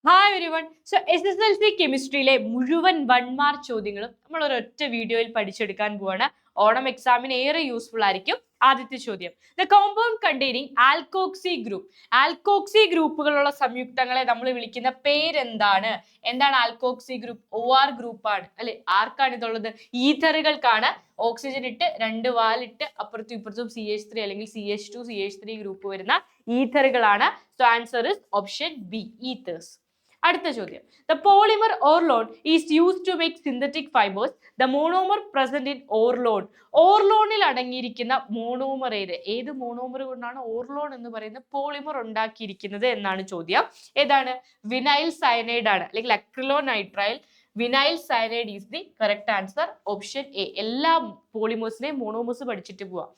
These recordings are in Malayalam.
Hi everyone. സോ SSLC കെമിസ്ട്രിയിലെ മുഴുവൻ 1 മാർക്ക് ചോദ്യങ്ങളും നമ്മൾ ഒരൊറ്റ വീഡിയോയിൽ പഠിച്ചെടുക്കാൻ പോവാണ്. ഓണം എക്സാമിന് ഏറെ യൂസ്ഫുൾ ആയിരിക്കും. ആദ്യത്തെ ചോദ്യം, the compound containing alkoxy group. Alkoxy ഗ്രൂപ്പുകളുള്ള സംയുക്തങ്ങളെ നമ്മൾ വിളിക്കുന്ന പേരെന്താണ്? എന്താണ് ആൽക്കോക്സി ഗ്രൂപ്പ്? OR ഗ്രൂപ്പ് ആണ് അല്ലെ? ആർക്കാണ് ഇതുള്ളത്? ഈഥറുകൾക്കാണ്. ഓക്സിജൻ ഇട്ട് 2 വാലിട്ട് അപ്പുറത്തും ഇപ്പുറത്തും CH3 അല്ലെങ്കിൽ CH2 CH3 ഗ്രൂപ്പ് വരുന്ന ഈഥറുകളാണ്. So answer is option B, ethers. അടുത്ത ചോദ്യം, the polymer Orlon is used to make synthetic fibres. The monomer present in Orlon. ഓർലോണിൽ അടങ്ങിയിരിക്കുന്ന മോണോമർ ഏത് മോണോമർ കൊണ്ടാണ് ഓർലോൺ എന്ന് പറയുന്ന പോളിമർ ഉണ്ടാക്കിയിരിക്കുന്നത് എന്നാണ് ചോദ്യം. ഏതാണ്? വിനൈൽ സയനൈഡ് ആണ്, അല്ലെങ്കിൽ acrylonitrile vinyl cyanide is the correct answer, option A. എല്ലാ പോളിമേഴ്സിനെയും മോണോമേഴ്സ് പഠിച്ചിട്ട് പോവാം.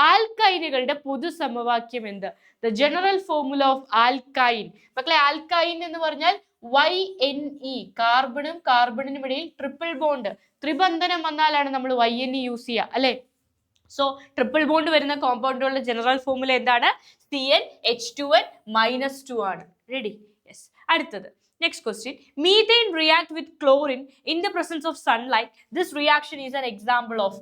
ആൽക്കൈനുകളുടെ പൊതു സമവാക്യം എന്ത്? The general formula of alkyne. മക്കളെ, ആൽക്കൈൻ എന്ന് പറഞ്ഞാൽ YNE, കാർബണും കാർബണിനും ഇടയിൽ ട്രിപ്പിൾ ബോണ്ട്, ത്രിബന്ധനം വന്നാലാണ് നമ്മൾ YNE യൂസ് ചെയ്യുക അല്ലെ? സോ ട്രിപ്പിൾ ബോണ്ട് വരുന്ന കോമ്പൗണ്ടുകളുടെ ജനറൽ ഫോർമുല എന്താണ്? CnH2n-2 ആണ്. റെഡി? യെസ്. അടുത്തത്, next question, methane react with chlorine in the presence of sunlight. This reaction is an example of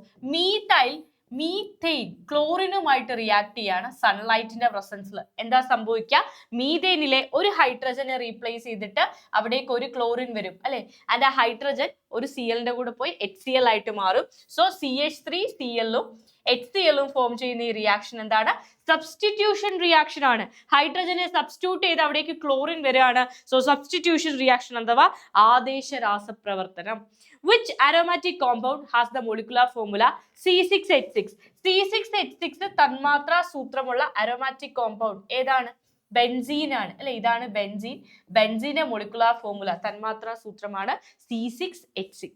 methane ക്ലോറിനുമായിട്ട് റിയാക്ട് ചെയ്യാണ് സൺലൈറ്റിന്റെ പ്രസൻസിൽ. എന്താ സംഭവിക്കുക? മീഥെയിനിലെ ഒരു ഹൈഡ്രജനെ റീപ്ലേസ് ചെയ്തിട്ട് അവിടേക്ക് ഒരു ക്ലോറിൻ വരും അല്ലെ? ആൻഡ് ആ ഹൈഡ്രജൻ ഒരു CLന്റെ കൂടെ പോയി HCl ആയിട്ട് മാറും. സോ CH3Cl-ഉം HCl-ഉം ഫോം ചെയ്യുന്ന ഈ റിയാക്ഷൻ എന്താണ്? സബ്സ്റ്റിറ്റ്യൂഷൻ റിയാക്ഷൻ ആണ്. ഹൈഡ്രജനെ സബ്സ്റ്റിറ്റ്യൂട്ട് ചെയ്ത് അവിടേക്ക് ക്ലോറിൻ വരികയാണ്. സോ സബ്സ്റ്റിറ്റ്യൂഷൻ റിയാക്ഷൻ അഥവാ ആദേശ രാസപ്രവർത്തനം. Which aromatic compound has the molecular formula C6H6? C6H6 തന്മാത്ര സൂത്രമുള്ള aromatic compound ഏതാണ്? ബെൻസീൻ ആണ് അല്ലെ? ഇതാണ് ബെൻസീൻ. ബെൻസീന്റെ molecular formula തന്മാത്ര സൂത്രമാണ് C6H6.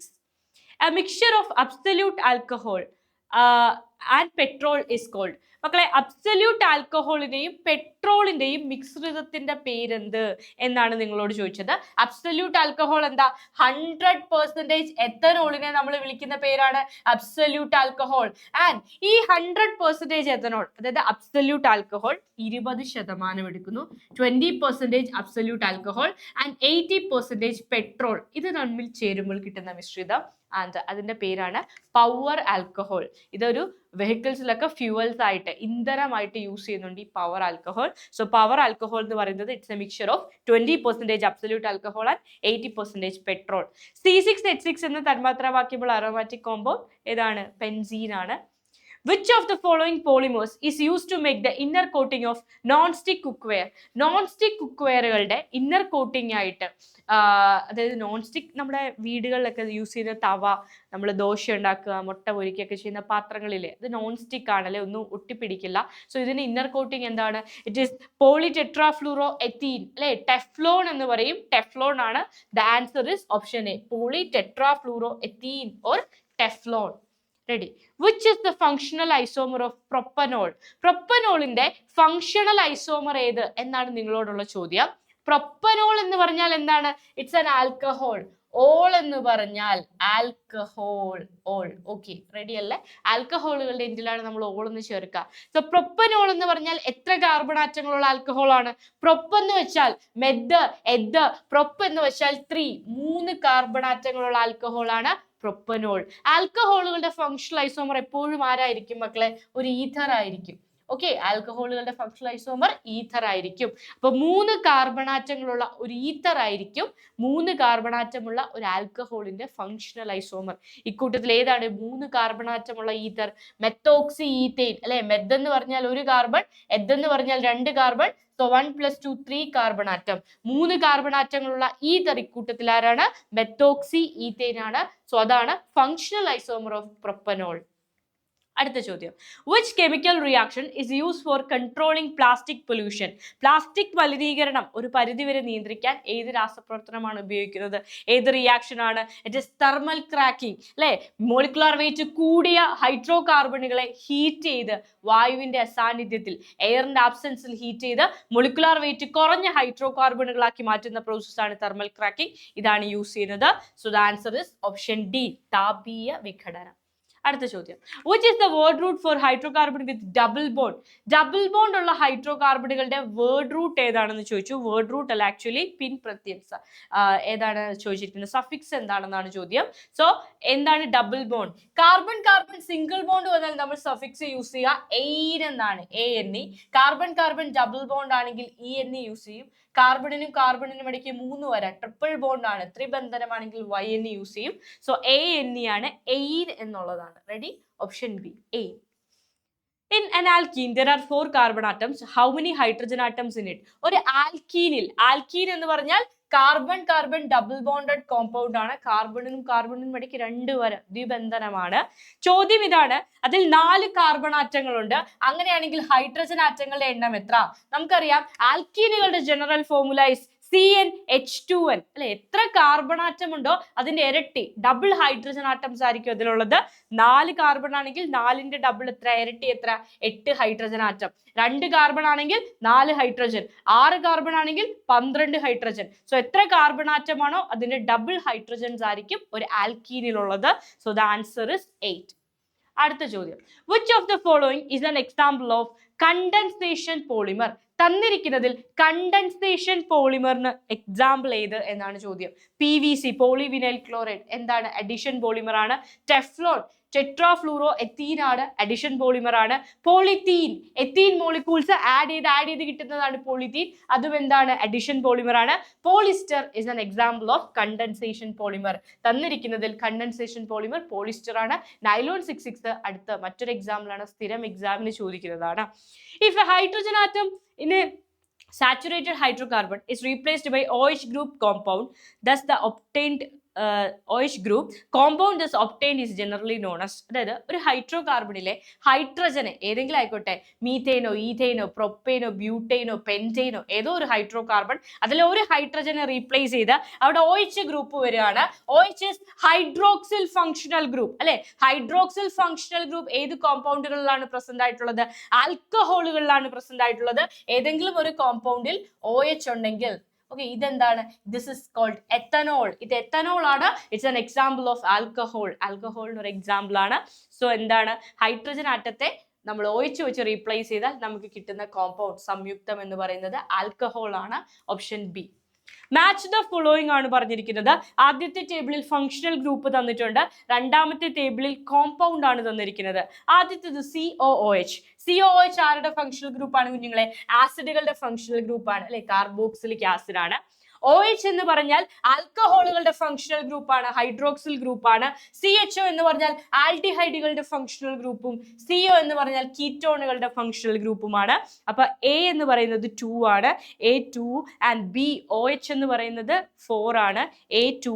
A mixture of absolute alcohol and petrol is called. മക്കളെ, അബ്സല്യൂട്ട് ആൽക്കഹോളിന്റെയും പെട്രോളിന്റെയും മിശ്രിതത്തിന്റെ പേരെന്ത് എന്നാണ് നിങ്ങളോട് ചോദിച്ചത്. അബ്സല്യൂട്ട് ആൽക്കഹോൾ എന്താ? 100% എത്തനോളിനെ നമ്മൾ വിളിക്കുന്ന പേരാണ് അബ്സല്യൂട്ട് ആൽക്കഹോൾ. ആൻഡ് ഈ 100% എത്തനോൾ, അതായത് അബ്സല്യൂട്ട് ആൽക്കഹോൾ 20% എടുക്കുന്നു, 20% അബ്സല്യൂട്ട് ആൽക്കഹോൾ ആൻഡ് 80% പെട്രോൾ. ഇത് തമ്മിൽ ചേരുമ്പോൾ കിട്ടുന്ന മിശ്രിതം അതിന്റെ പേരാണ് പവർ ആൽക്കഹോൾ. ഇതൊരു വെഹിക്കിൾസിലൊക്കെ ഫ്യൂവൽസ് ആയിട്ട് ഇന്ധനമായിട്ട് യൂസ് ചെയ്യുന്നുണ്ട് ഈ power alcohol. So power alcohol എന്ന് പറയുന്നത് it's A mixture of 20% absolute alcohol and 80% petrol. C6H6 എന്ന തന്മാത്രാവാക്യമുള്ള അരോമാറ്റിക് കോമ്പൗണ്ട് ഏതാണ്? ബെൻസീൻ ആണ്. Which of the following polymers is used to make the inner coating of non-stick cookware? Non-stick cookwareകളുടെ inner coating ആയിട്ട്, അതായത് നോൺ സ്റ്റിക്ക് നമ്മുടെ വീടുകളിലൊക്കെ യൂസ് ചെയ്യുന്ന തവ, നമ്മൾ ദോശ ഉണ്ടാക്കുക, മുട്ട പൊരിക്കുകയൊക്കെ ചെയ്യുന്ന പാത്രങ്ങളില്ലേ, അത് നോൺ സ്റ്റിക്ക് ആണല്ലേ, ഒന്നും ഒട്ടിപ്പിടിക്കില്ല. സോ ഇതിന് ഇന്നർ കോട്ടിങ് എന്താണ്? ഇറ്റ് ഈസ് പോളിടെട്രാഫ്ലൂറോ എത്തീൻ അല്ലെ? ടെഫ്ലോൺ എന്ന് പറയും. ടെഫ്ലോൺ ആണ്. The answer is option A, polytetrafluoroethene or Teflon. Ready? Which is the functional isomer of propanol? പ്രൊപ്പനോളിന്റെ ഫങ്ഷണൽ ഐസോമർ ഏത് എന്നാണ് നിങ്ങളോടുള്ള ചോദ്യം. പ്രൊപ്പനോൾ എന്ന് പറഞ്ഞാൽ എന്താണ്? It's an alcohol. ഓൾ എന്ന് പറഞ്ഞാൽ ആൽക്കഹോൾ. ഓൾ. ഓക്കെ, റെഡി അല്ലേ? ആൽക്കഹോളുകളുടെ എൻഡിലാണ് നമ്മൾ ഓൾ എന്ന് ചേർക്കുക. സോ പ്രൊപ്പനോൾ എന്ന് പറഞ്ഞാൽ എത്ര കാർബൺ ആറ്റങ്ങളുള്ള ആൽക്കഹോൾ ആണ്? പ്രൊപ്പ് എന്ന് വെച്ചാൽ മെദ്, എദ്. പ്രൊപ്പ് എന്ന് വെച്ചാൽ 3 കാർബൺ ആറ്റങ്ങളുള്ള ആൽക്കഹോൾ ആണ് പ്രൊപ്പനോൾ. ആൽക്കഹോളുകളുടെ ഫങ്ഷണൽ ഐസോമർ എപ്പോഴും ആരായിരിക്കും മക്കളെ? ഒരു ഈഥർ ആയിരിക്കും. ഓക്കെ, ആൽക്കഹോളുകളുടെ ഫങ്ഷണൽ ഐസോമർ ഈഥർ ആയിരിക്കും. അപ്പൊ 3 കാർബണാറ്റങ്ങളുള്ള ഒരു ഈഥർ ആയിരിക്കും 3 കാർബണാറ്റമുള്ള ഒരു ആൽക്കഹോളിന്റെ ഫങ്ഷണൽ ഐസോമർ. ഇക്കൂട്ടത്തിൽ ഏതാണ് 3 കാർബണാറ്റമുള്ള ഈഥർ? മെത്തോക്സി ഈഥെയ്ൻ അല്ലെ? മെദ് എന്ന് പറഞ്ഞാൽ 1 കാർബൺ, എദ് എന്ന് പറഞ്ഞാൽ 2 carbon. So 1 + 2 3 carbon atom. 3 carbon ആറ്റങ്ങളുള്ള ഈഥർ ഇക്കൂട്ടത്തിൽ ആരാണ്? മെത്തോക്സി ഈഥെയ്ൻ ആണ്. സോ അതാണ് ഫങ്ഷണൽ ഐസോമർ ഓഫ് പ്രൊപ്പനോൾ. അടുത്ത ചോദ്യം, which chemical reaction is used for controlling plastic pollution? Plastic മലിനീകരണം ഒരു പരിധിവരെ നിയന്ത്രിക്കാൻ ഏത് രാസപ്രവർത്തനമാണ് ഉപയോഗിക്കുന്നത്? ഏത് റിയാക്ഷൻ ആണ്? ഇറ്റ് ഇസ് തെർമൽ ക്രാക്കിംഗ് അല്ലെ? മോളിക്കുലാർ വെയിറ്റ് കൂടിയ ഹൈഡ്രോ കാർബണുകളെ ഹീറ്റ് ചെയ്ത് വായുവിന്റെ അസാന്നിധ്യത്തിൽ, എയറിന്റെ ആബ്സെൻസിൽ ഹീറ്റ് ചെയ്ത് മോളിക്കുലാർ വെയിറ്റ് കുറഞ്ഞ ഹൈഡ്രോ കാർബണുകളാക്കി മാറ്റുന്ന പ്രോസസ് ആണ് തെർമൽ ക്രാക്കിംഗ്. ഇതാണ് യൂസ് ചെയ്യുന്നത്. So the answer is option D, താപീയ വിഘടനം. അടുത്ത ചോദ്യം, which is the word root for hydrocarbon with double bond? Double bond ഉള്ള ഹൈഡ്രോകാർബണുകളുടെ വേർഡ് റൂട്ട് ഏതാണെന്ന് ചോദിച്ചു. വേർഡ് റൂട്ട് അല്ല, ആക്ച്വലി പിൻ പ്രത്യയം ഏതാണ് ചോദിച്ചിരിക്കുന്നത്, സഫിക്സ് എന്താണെന്നാണ് ചോദ്യം. സോ എന്താണ് double bond? Carbon carbon single bond വന്നാൽ നമ്മൾ സഫിക്സ് യൂസ് ചെയ്യുക എയ്ൻ എന്നാണ്, ANE. Carbon carbon double bond ആണെങ്കിൽ ENE യൂസ് ചെയ്യും. കാർബണിനും കാർബണിനും ഇടയ്ക്ക് 3 വര ട്രിപ്പിൾ ബോണ്ട് ആണ്, ത്രിബന്ധനമാണെങ്കിൽ YNE യൂസ് ചെയ്യും. സോ ANE ആണ്, എയ്ൻ എന്നുള്ളതാണ്. Ready? Option B, ane. In an alkene, there are 4 carbon atoms. How many hydrogen atoms in it? ഒരു ആൽക്കീനിൽ, ആൽക്കീൻ എന്ന് പറഞ്ഞാൽ carbon carbon double bonded compound ആണ്. കാർബണിനും കാർബണിനും ഇടയ്ക്ക് 2 വര ദ്വിബന്ധനമാണ്. ചോദ്യം ഇതാണ്, അതിൽ 4 കാർബൺ ആറ്റങ്ങളുണ്ട്. അങ്ങനെയാണെങ്കിൽ ഹൈഡ്രജൻ ആറ്റങ്ങളുടെ എണ്ണം എത്ര? നമുക്കറിയാം ആൽക്കീനുകളുടെ ജനറൽ ഫോർമുല ഇസ് CnH2n അല്ലെ. എത്ര കാർബൺ ആറ്റം ഉണ്ടോ അതിന്റെ ഇരട്ടി, ഡബിൾ ഹൈഡ്രജൻ ആറ്റംസ് ആയിരിക്കും അതിലുള്ളത്. 4 കാർബൺ ആണെങ്കിൽ 4ന്റെ ഡബിൾ എത്ര, ഇരട്ടി എത്ര, 8 ഹൈഡ്രജൻ ആറ്റം. 2 കാർബൺ ആണെങ്കിൽ 4 ഹൈഡ്രജൻ, 6 കാർബൺ ആണെങ്കിൽ 12 ഹൈഡ്രജൻ. സോ എത്ര കാർബൺ ആറ്റം ആണോ അതിന്റെ ഡബിൾ ഹൈഡ്രജൻസ് ആയിരിക്കും ഒരു ആൽക്കീനിലുള്ളത്. So the answer is 8. അടുത്ത ചോദ്യം, which of the following is an example of condensation polymer? തന്നിരിക്കുന്നതിൽ കണ്ടൻസേഷൻ പോളിമറിന് എക്സാമ്പിൾ ഏത് എന്നാണ് ചോദ്യം. PVC പോളിവിനൈൽ ക്ലോറൈഡ് എന്താണ്, അഡിഷൻ പോളിമർ ആണ്. ടെഫ്ലോൺ ടെട്രാഫ്ലൂറോ എത്തീൻ ആണ്, അഡിഷൻ പോളിമർ ആണ്. പോളിത്തീൻ എത്തീൻ മോളിക്യൂൾസ് ആഡ് ചെയ്ത് കിട്ടുന്നതാണ് പോളിത്തീൻ, അതും എന്താണ്, അഡിഷൻ പോളിമർ ആണ്. Polyester is an example of condensation polymer. തന്നിരിക്കുന്നതിൽ കണ്ടൻസേഷൻ പോളിമർ പോളിസ്റ്റർ ആണ്. നൈലോൺ 66 അടുത്ത മറ്റൊരു എക്സാമ്പിൾ ആണ്, സ്ഥിരം എക്സാമിന് ചോദിക്കുന്നതാണ്. If a hydrogen atom in a saturated hydrocarbon is replaced by OH group compound, thus the obtained OH group compound is obtained is generally known as. അതായത് ഒരു ഹൈഡ്രോകാർബണിലെ ഹൈഡ്രജനെ ഏതെങ്കിലും ആയിക്കോട്ടെ, മീഥേനോ ഈഥേനോ പ്രൊപ്പേനോ ബ്യൂട്ടേനോ പെൻറ്റേനോ ഏതോ ഒരു ഹൈഡ്രോകാർബൺ, അതിലെ ഒരു ഹൈഡ്രജനെ റീപ്ലേസ് ചെയ്ത് അവിടെ OH ഗ്രൂപ്പ് വരികയാണ്. OH is hydroxyl functional group അല്ലെ. ഹൈഡ്രോക്സിൽ ഫങ്ഷണൽ ഗ്രൂപ്പ് ഏത് കോമ്പൗണ്ടുകളിലാണ് പ്രസന്റ് ആയിട്ടുള്ളത്? ആൽക്കഹോളുകളിലാണ് പ്രസന്റ് ആയിട്ടുള്ളത്. ഏതെങ്കിലും ഒരു കോമ്പൗണ്ടിൽ OH ഉണ്ടെങ്കിൽ ഓക്കെ, ഇതെന്താണ്, ദിസ് ഇസ് കോൾഡ് എത്തനോൾ. ഇത് എത്തനോൾ ആണ്. It's an example of alcohol. ആൽക്കഹോളിന് ഒരു എക്സാമ്പിൾ ആണ്. സോ എന്താണ്, ഹൈഡ്രജൻ ആറ്റത്തെ നമ്മൾ OH വെച്ച് റീപ്ലേസ് ചെയ്താൽ നമുക്ക് കിട്ടുന്ന കോമ്പൗണ്ട് സംയുക്തം എന്ന് പറയുന്നത് ആൽക്കഹോൾ ആണ്. Option B. Match the following ആണ് പറഞ്ഞിരിക്കുന്നത്. ആദ്യത്തെ ടേബിളിൽ ഫങ്ഷണൽ ഗ്രൂപ്പ് തന്നിട്ടുണ്ട്, രണ്ടാമത്തെ ടേബിളിൽ കോമ്പൗണ്ട് ആണ് തന്നിരിക്കുന്നത്. ആദ്യത്തേത് COOH. COOH ആരുടെ ഫങ്ഷണൽ ഗ്രൂപ്പ് ആണ് കുഞ്ഞുങ്ങളെ? ആസിഡുകളുടെ ഫങ്ഷണൽ ഗ്രൂപ്പ് ആണ് അല്ലെ, കാർബോക്സിലിക് ആസിഡ് ആണ്. OH എന്ന് പറഞ്ഞാൽ ആൽക്കഹോളുകളുടെ ഫങ്ഷണൽ ഗ്രൂപ്പാണ്, ഹൈഡ്രോക്സിൽ ഗ്രൂപ്പാണ്. CHO എന്ന് പറഞ്ഞാൽ ആൽഡിഹൈഡുകളുടെ ഫങ്ഷണൽ ഗ്രൂപ്പും CO എന്ന് പറഞ്ഞാൽ കീറ്റോണുകളുടെ ഫങ്ഷണൽ ഗ്രൂപ്പുമാണ്. അപ്പൊ A എന്ന് പറയുന്നത് 2 ആണ്, A2 ആൻഡ് BOH എന്ന് പറയുന്നത് 4 ആണ്. A2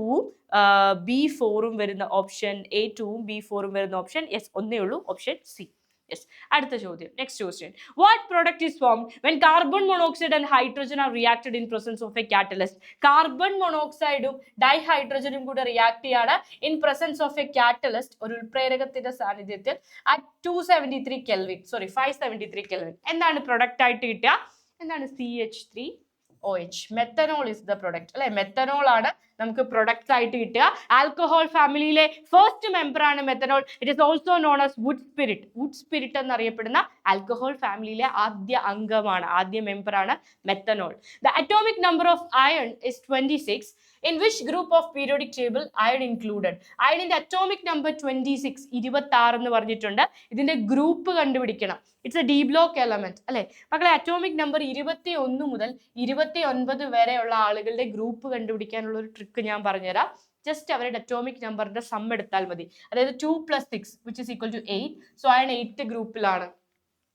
B4 വരുന്ന ഓപ്ഷൻ, A2 B4 വരുന്ന ഓപ്ഷൻ യെസ് ഒന്നേ ഉള്ളൂ, ഓപ്ഷൻ C. Yes. അടുത്ത ചോദ്യം, next question. What product is formed when carbon monoxide and hydrogen are reacted in presence of a catalyst? Carbon മോണോക്സൈഡും ഡൈഹൈഡ്രജനും കൂടെ റിയാക്ട് ചെയ്യാണ് in presence of a catalyst, ഒരു ഉൾപ്രേരകത്തിന്റെ സാന്നിധ്യത്തിൽ അറ്റ് 273 കെൽവിൻ, സോറി 573 കെൽവിൻ. എന്താണ് പ്രൊഡക്റ്റ് ആയിട്ട് കിട്ടുക? എന്താണ്? CH3OH. Methanol is the product അല്ലെ. മെത്തനോൾ ആണ് നമുക്ക് പ്രൊഡക്ട്സ് ആയിട്ട് കിട്ടുക. ആൽക്കഹോൾ ഫാമിലിയിലെ ഫസ്റ്റ് മെമ്പർ ആണ് methanol. It is also known as wood spirit. Wood spirit എന്നറിയപ്പെടുന്ന ആൽക്കഹോൾ ഫാമിലിയിലെ ആദ്യ അംഗമാണ്, ആദ്യ മെമ്പർ ആണ് methanol. The atomic number of iron is 26. In which group of periodic table iron included? അയണിന്റെ അറ്റോമിക് നമ്പർ 26, 26 എന്ന് പറഞ്ഞിട്ടുണ്ട്. ഇതിന്റെ ഗ്രൂപ്പ് കണ്ടുപിടിക്കണം. It's a D block element അല്ലെ മക്കളെ. അറ്റോമിക് നമ്പർ 21 മുതൽ 29 വരെയുള്ള ആളുകളുടെ ഗ്രൂപ്പ് കണ്ടുപിടിക്കാനുള്ള ഒരു ട്രിക്ക് ഞാൻ പറഞ്ഞുതരാം. ജസ്റ്റ് അവരുടെ അറ്റോമിക് നമ്പറിന്റെ സം എടുത്താൽ മതി. അതായത് 2 + 6 which is equal to 8. So iron 8 ഗ്രൂപ്പിലാണ്.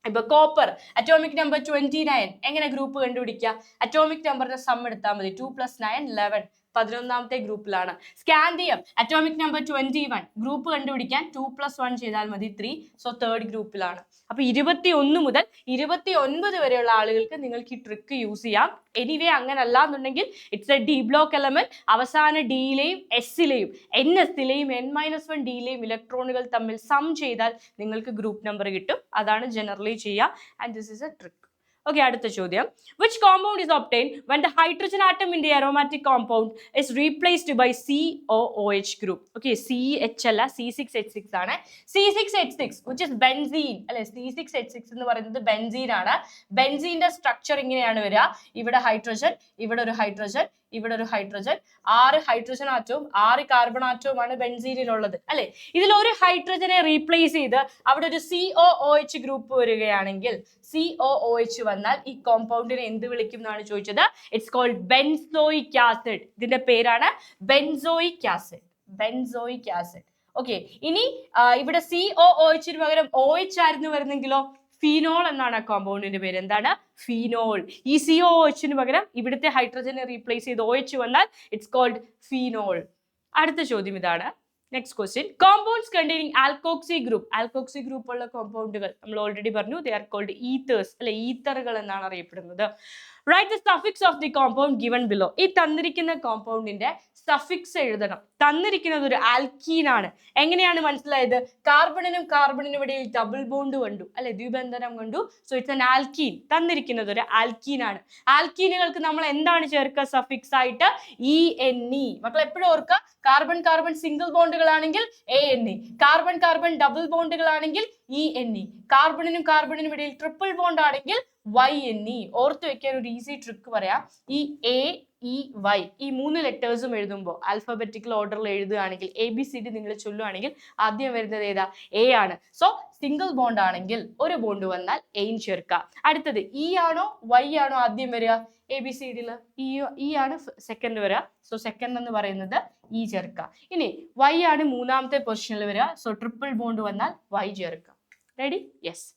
ഇപ്പൊ കോപ്പർ അറ്റോമിക് നമ്പർ 29, എങ്ങനെ ഗ്രൂപ്പ് കണ്ടുപിടിക്കുക? അറ്റോമിക് നമ്പറിന്റെ സം എടുത്താൽ മതി. 2 + 9 11, 11ാമത്തെ ഗ്രൂപ്പിലാണ്. സ്കാൻഡിയം അറ്റോമിക് നമ്പർ 21, ഗ്രൂപ്പ് കണ്ടുപിടിക്കാൻ 2 + 1 ചെയ്താൽ മതി 3, സോ 3rd ഗ്രൂപ്പിലാണ്. അപ്പൊ 21 മുതൽ 29 വരെയുള്ള ആളുകൾക്ക് നിങ്ങൾക്ക് ഈ ട്രിക്ക് യൂസ് ചെയ്യാം. എനിവേ അങ്ങനല്ല എന്നുണ്ടെങ്കിൽ it's a D block element. അവസാന ഡിയിലെയും എസിലെയും NS-ലെയും N-1 ഡിയിലെയും ഇലക്ട്രോണുകൾ തമ്മിൽ സം ചെയ്താൽ നിങ്ങൾക്ക് ഗ്രൂപ്പ് നമ്പർ കിട്ടും. അതാണ് ജനറലി ചെയ്യുക. And this is A trick. Okay, അടുത്ത ചോദ്യം. Which compound is obtained when the hydrogen atom in the aromatic compound is replaced by COOH group? Okay, CH അല്ല, C6H6 ആണ്. C6H6 which is benzene അല്ലെ, C6H6 എന്ന് പറയുന്നത് ബെൻസീൻ ആണ്. ബെൻസീന്റെ സ്ട്രക്ചർ ഇങ്ങനെയാണ് വരിക. ഇവിടെ ഹൈഡ്രജൻ, ഇവിടെ ഒരു ഹൈഡ്രജൻ, ഇവിടെ ഒരു ഹൈഡ്രജൻ, 6 ഹൈഡ്രജൻ ആറ്റവും 6 കാർബൺ ആറ്റവുമാണ് ബെൻസീനിലുള്ളത് അല്ലെ. ഇതിൽ ഒരു ഹൈഡ്രജനെ റീപ്ലേസ് ചെയ്ത് അവിടെ ഒരു COOH ഗ്രൂപ്പ് വരികയാണെങ്കിൽ, COOH വന്നാൽ ഈ കോമ്പൗണ്ടിനെ എന്ത് വിളിക്കും എന്നാണ് ചോദിച്ചത്. It's called benzoic acid. ഇതിന്റെ പേരാണ് benzoic acid. Benzoic acid. Okay, ഇനി ഇവിടെ COOH പകരം OH ആയിരുന്നു വരുന്നെങ്കിലോ, ഫീനോൾ എന്നാണ് ആ കോമ്പൗണ്ടിന്റെ പേര്. എന്താണ്? ഫീനോൾ. ഈ COOH പകരം ഇവിടുത്തെ ഹൈഡ്രജനെ റീപ്ലേസ് ചെയ്ത് OH വന്നാൽ ഇറ്റ്സ് കോൾഡ് ഫീനോൾ. അടുത്ത ചോദ്യം ഇതാണ്. Next question. Compounds containing alkoxy group. Alkoxy group ഉള്ള കോമ്പൗണ്ടുകൾ നമ്മൾ ഓൾറെഡി പറഞ്ഞു, ദേ ആർ കോൾഡ് ഈത്തേഴ്സ് അല്ലെ, ഈത്തറുകൾ എന്നാണ് അറിയപ്പെടുന്നത്. Write the suffix of the compound given below. ഈ തന്നിരിക്കുന്ന കോമ്പൗണ്ടിന്റെ സഫിക്സ് എഴുതണം. തന്നിരിക്കുന്നത് ഒരു ആൽക്കീൻ ആണ്. എങ്ങനെയാണ് മനസ്സിലായത്? കാർബണിനും കാർബണിനും ഇടയിൽ ഡബിൾ ബോണ്ട് കണ്ടു അല്ലെ, ദ്വിബന്ധനം കണ്ടു. So it's an alkene. തന്നിരിക്കുന്നത് ഒരു ആൽക്കീൻ ആണ്. ആൽക്കീനുകൾക്ക് നമ്മൾ എന്താണ് ചേർക്കുക സഫിക്സ് ആയിട്ട്? ENE. മക്കൾ എപ്പോഴും ഓർക്കുക, കാർബൺ കാർബൺ സിംഗിൾ ബോണ്ടുകളാണെങ്കിൽ ANE, കാർബൺ കാർബൺ ഡബിൾ ബോണ്ടുകളാണെങ്കിൽ ENE, കാർബണിനും കാർബണിനും ഇടയിൽ ട്രിപ്പിൾ ബോണ്ട് ആണെങ്കിൽ YNE. ഓർത്ത് വെക്കാൻ ഒരു ഈസി ട്രിക്ക് പറയാം. ഈ AEY ഈ 3 ലെറ്റേഴ്സും എഴുതുമ്പോൾ ആൽഫബറ്റിക്കൽ ഓർഡറിൽ എഴുതുകയാണെങ്കിൽ, ABCD നിങ്ങൾ ചൊല്ലുകയാണെങ്കിൽ ആദ്യം വരുന്നത് ഏതാ? A ആണ്. സോ സിംഗിൾ ബോണ്ട് ആണെങ്കിൽ ഒരു ബോണ്ട് വന്നാൽ എയിൻ ചേർക്കുക. അടുത്തത് E ആണോ Y ആണോ ആദ്യം വരിക? ABCDയിൽ E ആണ് സെക്കൻഡ് വരിക. സോ സെക്കൻഡ് എന്ന് പറയുന്നത് E ചേർക്കുക. ഇനി Y ആണ് മൂന്നാമത്തെ പൊസിഷനിൽ വരിക. സോ ട്രിപ്പിൾ ബോണ്ട് വന്നാൽ Y ചേർക്കുക. Ready? Yes.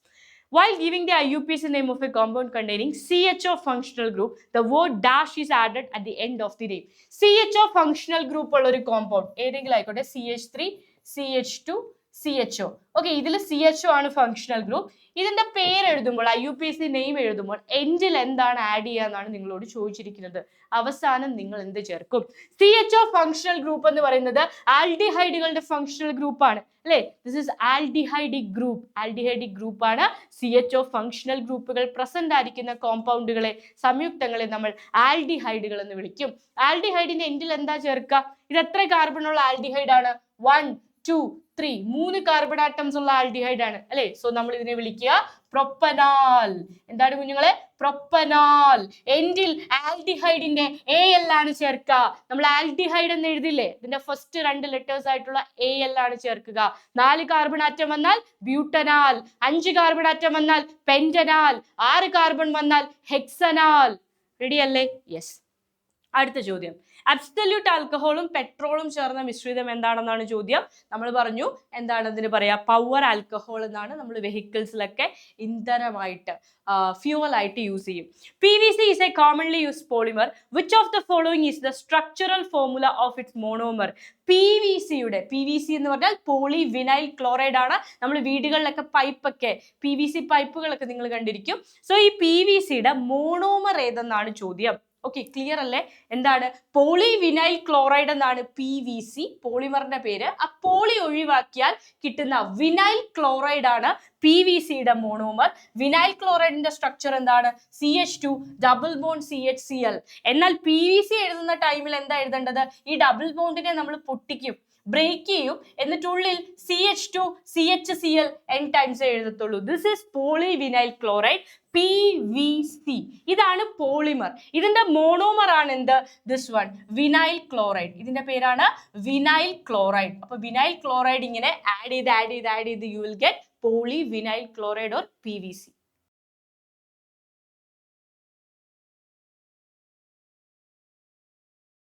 While giving the IUPAC name of a compound containing CHO functional group, the word dash is added at the end of the name. CHO functional group ഉള്ള ഒരു കോമ്പൗണ്ട് ഏതെങ്കിലും ആയിക്കോട്ടെ, CH3, CH2, CHO. ഓക്കെ, ഇതിൽ CHO ആണ് ഫങ്ഷണൽ ഗ്രൂപ്പ്. ഇതിന്റെ പേര് എഴുതുമ്പോൾ, IUPAC നെയിം എഴുതുമ്പോൾ എൻഡിൽ എന്താണ് ആഡ് ചെയ്യാന്നാണ് നിങ്ങളോട് ചോദിച്ചിരിക്കുന്നത്. അവസാനം നിങ്ങൾ എന്ത് ചേർക്കും? CHO ഫങ്ഷണൽ ഗ്രൂപ്പ് എന്ന് പറയുന്നത് ആൽഡിഹൈഡുകളുടെ ഫങ്ഷണൽ ഗ്രൂപ്പ് ആണ് അല്ലെ. This is aldehydic group. Aldehydic group ആണ്. CHO ഫങ്ഷണൽ ഗ്രൂപ്പുകൾ പ്രസന്റ് ആയിരിക്കുന്ന കോമ്പൗണ്ടുകളെ, സംയുക്തങ്ങളെ നമ്മൾ ആൽഡിഹൈഡുകൾ എന്ന് വിളിക്കും. ആൽഡിഹൈഡിന്റെ എൻഡിൽ എന്താ ചേർക്കുക? ഇത് എത്ര കാർബൺ ഉള്ള ആൽഡിഹൈഡ് ആണ്? 1, 2, 3. 3 കാർബൺ ആറ്റംസ് ഉള്ള ആൽഡിഹൈഡ് ആണ് അല്ലെ. സോ നമ്മൾ ഇതിനെ വിളിക്കുക പ്രൊപ്പനാൽ. എന്താണ് കുഞ്ഞുങ്ങളെ? പ്രൊപ്പനാൽ. എൻഡിൽ ആൽഡിഹൈഡിന്റെ AL ആണ് ചേർക്കുക. നമ്മൾ ആൽഡിഹൈഡ് എന്ന് എഴുതില്ലേ, ഇതിന്റെ ഫസ്റ്റ് 2 ലെറ്റേഴ്സ് ആയിട്ടുള്ള AL ആണ് ചേർക്കുക. 4 കാർബൺ ആറ്റം വന്നാൽ ബ്യൂട്ടനാൽ, 5 കാർബൺ ആറ്റം വന്നാൽ പെന്റനാൽ, 6 കാർബൺ വന്നാൽ ഹെക്സനാൽ. റെഡി അല്ലേ? യെസ്. അടുത്ത ചോദ്യം. അബ്സല്യൂട്ട് ആൽക്കഹോളും പെട്രോളും ചേർന്ന മിശ്രിതം എന്താണെന്നാണ് ചോദ്യം. നമ്മൾ പറഞ്ഞു എന്താണ് അതിന് പറയാ? പവർ ആൽക്കഹോൾ എന്നാണ്. നമ്മൾ വെഹിക്കിൾസിലൊക്കെ ഇന്ധനമായിട്ട് ഫ്യൂവൽ ആയിട്ട് യൂസ് ചെയ്യും. PVC is a commonly used polymer. Which of the following is the structural formula of its monomer? PVC എന്ന് പറഞ്ഞാൽ പോളി വിനൈൽ ക്ലോറൈഡ് ആണ്. നമ്മൾ വീടുകളിലൊക്കെ പൈപ്പൊക്കെ, PVC പൈപ്പുകളൊക്കെ നിങ്ങൾ കണ്ടിരിക്കും. സോ ഈ PVCയുടെ മോണോമർ ഏതെന്നാണ് ചോദ്യം. ഓക്കെ, ക്ലിയർ അല്ലേ? എന്താണ്? പോളി വിനൈൽ ക്ലോറൈഡ് എന്നാണ് PVC പോളിമറിന്റെ പേര്. ആ പോളി ഒഴിവാക്കിയാൽ കിട്ടുന്ന വിനൈൽ ക്ലോറൈഡ് ആണ് PVCയുടെ മോണോമർ. വിനൈൽ ക്ലോറൈഡിന്റെ സ്ട്രക്ചർ എന്താണ്? CH2 double bond CHCl. എന്നാൽ PVC എഴുതുന്ന ടൈമിൽ എന്താ എഴുതേണ്ടത്? ഈ ഡബിൾ ബോണ്ടിനെ നമ്മൾ പൊട്ടിക്കും, ബ്രേക്ക് ചെയ്യും, എന്നിട്ടുള്ളിൽ CH2 CHCl n ടൈംസ് എഴുതത്തുള്ളൂ. This is poly vinyl chloride PVC. ഇതാണ് പോളിമർ. ഇതിന്റെ മോണോമർ ആണ് എന്ത്? This one, vinyl chloride. ഇതിന്റെ പേരാണ് വിനൈൽ ക്ലോറൈഡ്. അപ്പൊ വിനൈൽ ക്ലോറൈഡ് ഇങ്ങനെ ആഡ് ചെയ്ത് you will get poly vinyl chloride or PVC.